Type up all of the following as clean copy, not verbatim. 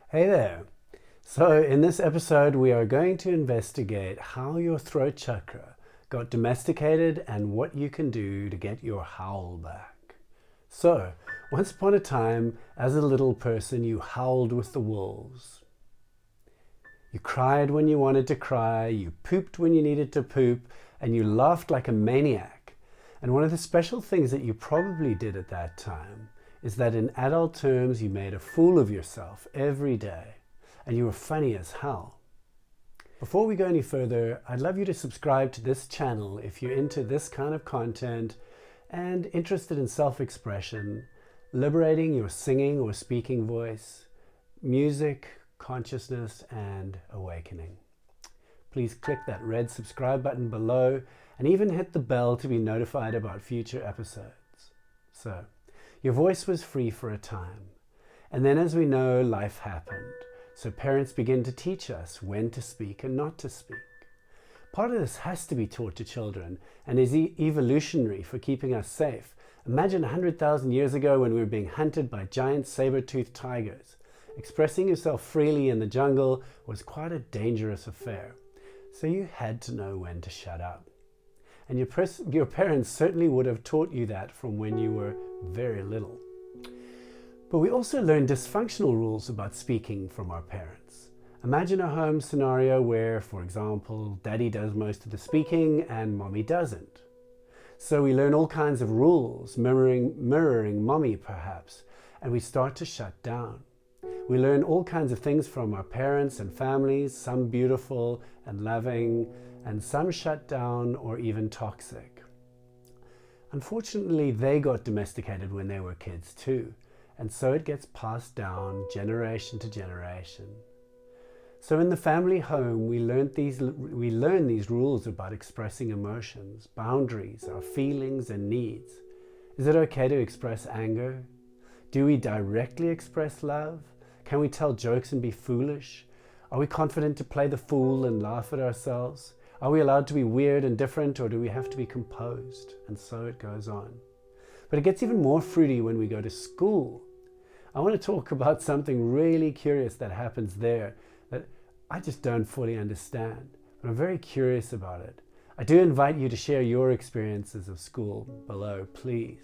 Hey there. So in this episode we are going to investigate how your throat chakra got domesticated and what you can do to get your howl back. So, once upon a time, as a little person, you howled with the wolves. You cried when you wanted to cry, you pooped when you needed to poop, and you laughed like a maniac. And one of the special things that you probably did at that time is that in adult terms you made a fool of yourself every day, and you were funny as hell. Before we go any further, I'd love you to subscribe to this channel if you're into this kind of content and interested in self-expression, liberating your singing or speaking voice, music, consciousness, and awakening. Please click that red subscribe button below and even hit the bell to be notified about future episodes. So, your voice was free for a time, and then, as we know, life happened. So parents begin to teach us when to speak and not to speak. Part of this has to be taught to children and is evolutionary for keeping us safe. Imagine 100,000 years ago when we were being hunted by giant saber-toothed tigers. Expressing yourself freely in the jungle was quite a dangerous affair. So you had to know when to shut up. And your parents certainly would have taught you that from when you were very little. But we also learn dysfunctional rules about speaking from our parents. Imagine a home scenario where, for example, daddy does most of the speaking and mommy doesn't. So we learn all kinds of rules, mirroring mommy perhaps, and we start to shut down. We learn all kinds of things from our parents and families, some beautiful and loving, and some shut down or even toxic. Unfortunately, they got domesticated when they were kids too, and so it gets passed down generation to generation. So in the family home, we learn these rules about expressing emotions, boundaries, our feelings and needs. Is it okay to express anger? Do we directly express love? Can we tell jokes and be foolish? Are we confident to play the fool and laugh at ourselves? Are we allowed to be weird and different, or do we have to be composed? And so it goes on. But it gets even more fruity when we go to school. I want to talk about something really curious that happens there that I just don't fully understand, but I'm very curious about it. I do invite you to share your experiences of school below, please.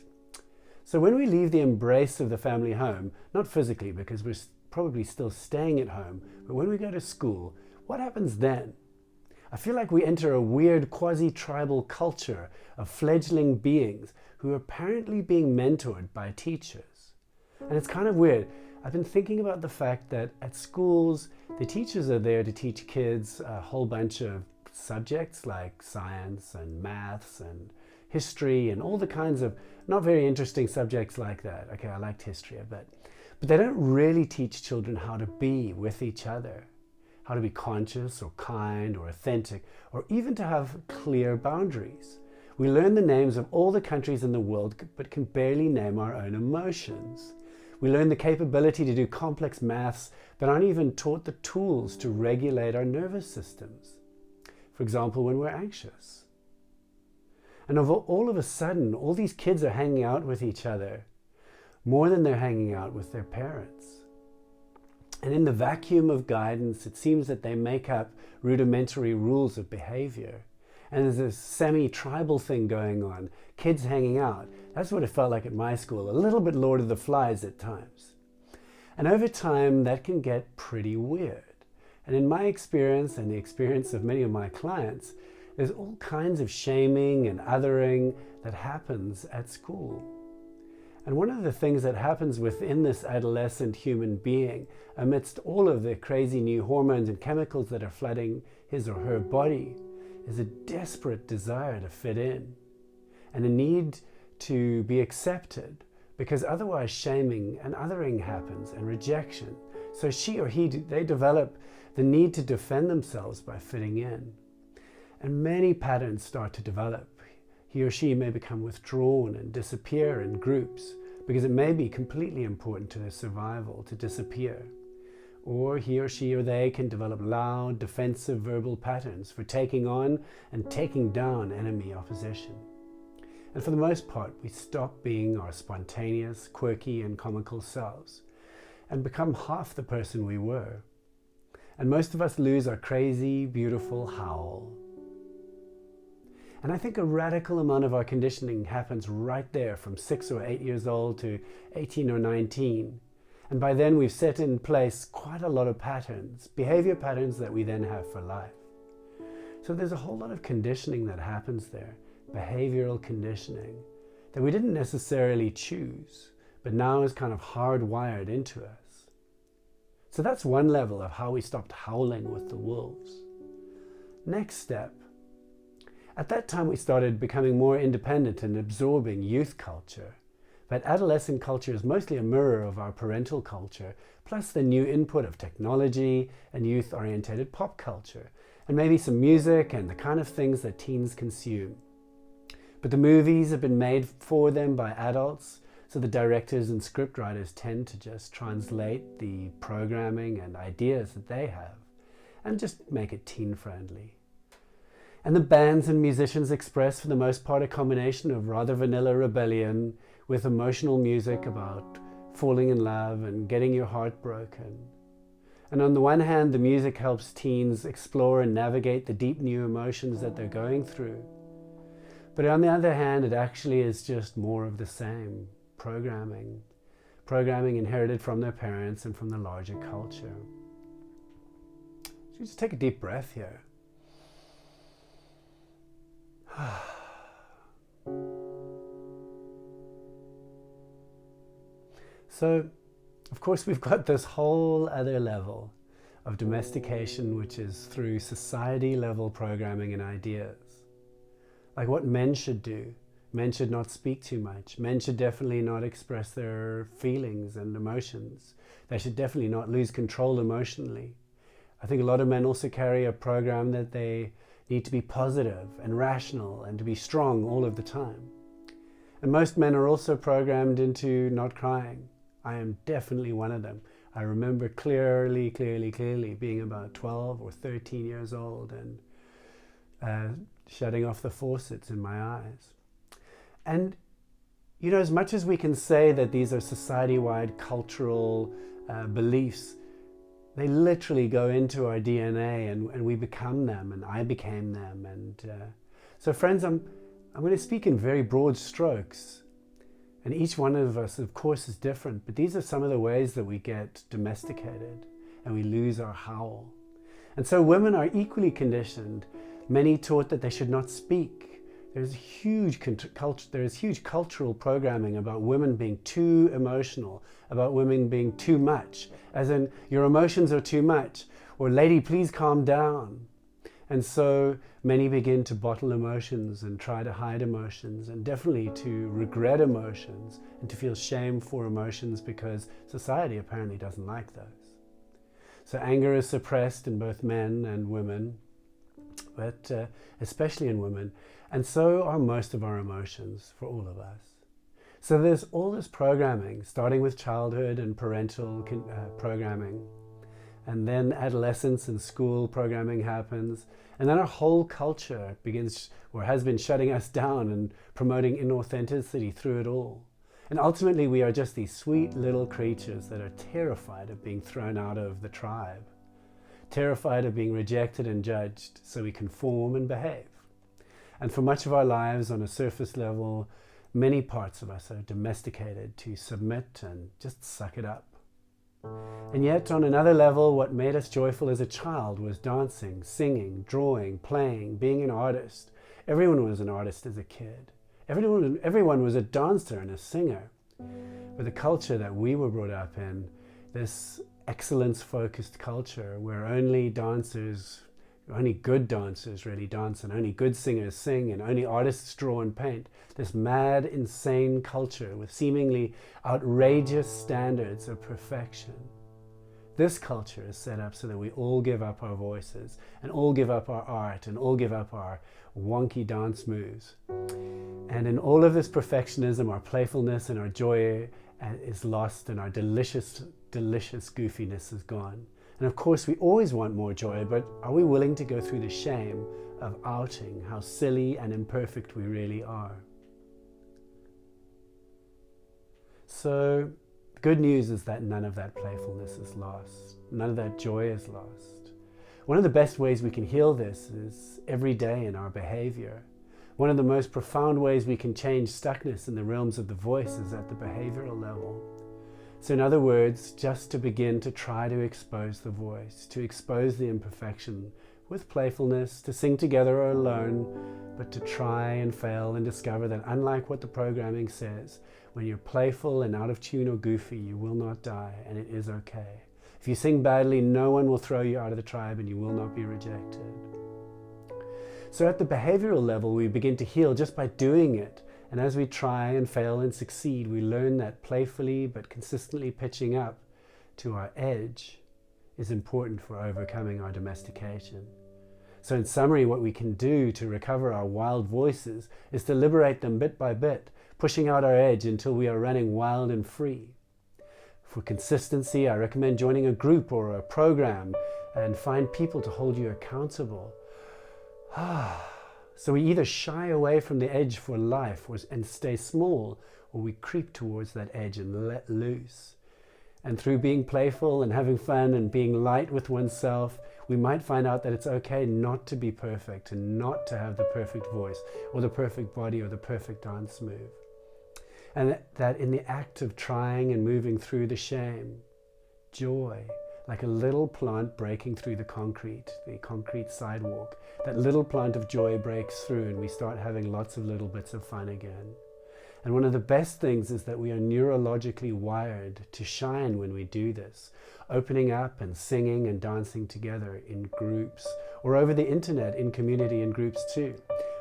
So when we leave the embrace of the family home, not physically because we're probably still staying at home, but when we go to school, what happens then? I feel like we enter a weird quasi-tribal culture of fledgling beings who are apparently being mentored by teachers. And it's kind of weird. I've been thinking about the fact that at schools, the teachers are there to teach kids a whole bunch of subjects like science and maths and history and all the kinds of not very interesting subjects like that. Okay, I liked history a bit. But they don't really teach children how to be with each other, how to be conscious or kind or authentic, or even to have clear boundaries. We learn the names of all the countries in the world, but can barely name our own emotions. We learn the capability to do complex maths, but aren't even taught the tools to regulate our nervous systems. For example, when we're anxious. And all of a sudden, all these kids are hanging out with each other more than they're hanging out with their parents. And in the vacuum of guidance, it seems that they make up rudimentary rules of behavior. And there's this semi-tribal thing going on, kids hanging out. That's what it felt like at my school, a little bit Lord of the Flies at times. And over time, that can get pretty weird. And in my experience and the experience of many of my clients, there's all kinds of shaming and othering that happens at school. And one of the things that happens within this adolescent human being, amidst all of the crazy new hormones and chemicals that are flooding his or her body, is a desperate desire to fit in and a need to be accepted, because otherwise shaming and othering happens and rejection. So she or he, they develop the need to defend themselves by fitting in. And many patterns start to develop. He or she may become withdrawn and disappear in groups because it may be completely important to their survival to disappear. Or he or she or they can develop loud, defensive verbal patterns for taking on and taking down enemy opposition. And for the most part, we stop being our spontaneous, quirky, and comical selves. and become half the person we were. And most of us lose our crazy, beautiful howl. And I think a radical amount of our conditioning happens right there from 6 or 8 years old to 18 or 19. And by then we've set in place quite a lot of patterns, behavior patterns that we then have for life. So there's a whole lot of conditioning that happens there, behavioral conditioning, that we didn't necessarily choose, but now is kind of hardwired into us. So that's one level of how we stopped howling with the wolves. Next step. At that time we started becoming more independent and absorbing youth culture. But adolescent culture is mostly a mirror of our parental culture, plus the new input of technology and youth-oriented pop culture, and maybe some music and the kind of things that teens consume. But the movies have been made for them by adults, so the directors and scriptwriters tend to just translate the programming and ideas that they have and just make it teen-friendly. And the bands and musicians express, for the most part, a combination of rather vanilla rebellion with emotional music about falling in love and getting your heart broken. And on the one hand, the music helps teens explore and navigate the deep new emotions that they're going through. But on the other hand, it actually is just more of the same programming inherited from their parents and from the larger culture. So just take a deep breath here. So, of course, we've got this whole other level of domestication, which is through society-level programming and ideas. Like what men should do. Men should not speak too much. Men should definitely not express their feelings and emotions. They should definitely not lose control emotionally. I think a lot of men also carry a program that they need to be positive and rational and to be strong all of the time. And most men are also programmed into not crying. I am definitely one of them. I remember clearly being about 12 or 13 years old and shutting off the faucets in my eyes. And, you know, as much as we can say that these are society-wide cultural beliefs, they literally go into our DNA and we become them, and I became them. And so friends, I'm going to speak in very broad strokes. And each one of us, of course, is different, but these are some of the ways that we get domesticated and we lose our howl. And so women are equally conditioned. Many taught that they should not speak. There's huge cultural programming about women being too emotional, about women being too much, as in, your emotions are too much, or lady, please calm down. And so many begin to bottle emotions and try to hide emotions, and definitely to regret emotions and to feel shame for emotions because society apparently doesn't like those. So anger is suppressed in both men and women, but especially in women. And so are most of our emotions for all of us. So there's all this programming, starting with childhood and parental programming. And then adolescence and school programming happens. And then our whole culture begins, or has been, shutting us down and promoting inauthenticity through it all. And ultimately we are just these sweet little creatures that are terrified of being thrown out of the tribe. Terrified of being rejected and judged, so we conform and behave. And for much of our lives, on a surface level, many parts of us are domesticated to submit and just suck it up. And yet, on another level, what made us joyful as a child was dancing, singing, drawing, playing, being an artist. Everyone was an artist as a kid. Everyone was a dancer and a singer. But the culture that we were brought up in, this excellence-focused culture where only good dancers really dance, and only good singers sing, and only artists draw and paint. This mad, insane culture with seemingly outrageous standards of perfection. This culture is set up so that we all give up our voices, and all give up our art, and all give up our wonky dance moves. And in all of this perfectionism, our playfulness and our joy is lost, and our delicious goofiness is gone. And of course, we always want more joy, but are we willing to go through the shame of outing how silly and imperfect we really are? So good news is that none of that playfulness is lost. None of that joy is lost. One of the best ways we can heal this is every day in our behavior. One of the most profound ways we can change stuckness in the realms of the voice is at the behavioral level. So in other words, just to begin to try to expose the voice, to expose the imperfection with playfulness, to sing together or alone, but to try and fail and discover that unlike what the programming says, when you're playful and out of tune or goofy, you will not die, and it is okay. If you sing badly, no one will throw you out of the tribe and you will not be rejected. So at the behavioral level, we begin to heal just by doing it. And as we try and fail and succeed, we learn that playfully but consistently pitching up to our edge is important for overcoming our domestication. So in summary, what we can do to recover our wild voices is to liberate them bit by bit, pushing out our edge until we are running wild and free. For consistency, I recommend joining a group or a program and find people to hold you accountable. So we either shy away from the edge for life and stay small, or we creep towards that edge and let loose. And through being playful and having fun and being light with oneself, we might find out that it's okay not to be perfect and not to have the perfect voice or the perfect body or the perfect dance move. And that in the act of trying and moving through the shame, joy, like a little plant breaking through the concrete sidewalk, that little plant of joy breaks through and we start having lots of little bits of fun again. And one of the best things is that we are neurologically wired to shine when we do this, opening up and singing and dancing together in groups or over the internet in community and groups too.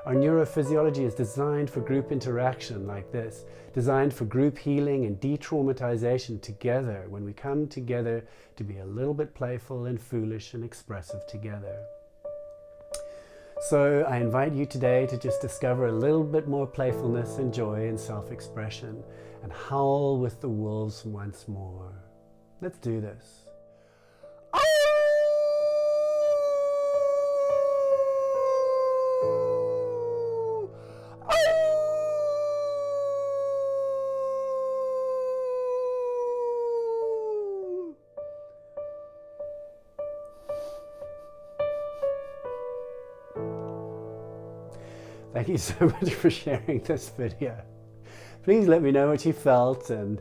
Our neurophysiology is designed for group interaction like this, designed for group healing and de-traumatization together when we come together to be a little bit playful and foolish and expressive together. So I invite you today to just discover a little bit more playfulness and joy and self-expression and howl with the wolves once more. Let's do this. Thank you so much for sharing this video. Please let me know what you felt and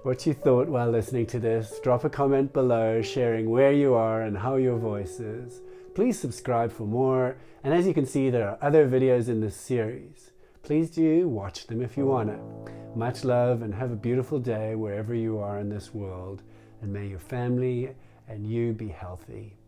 what you thought while listening to this. Drop a comment below sharing where you are and how your voice is. Please subscribe for more. And as you can see, there are other videos in this series. Please do watch them if you want to. Much love and have a beautiful day wherever you are in this world. And may your family and you be healthy.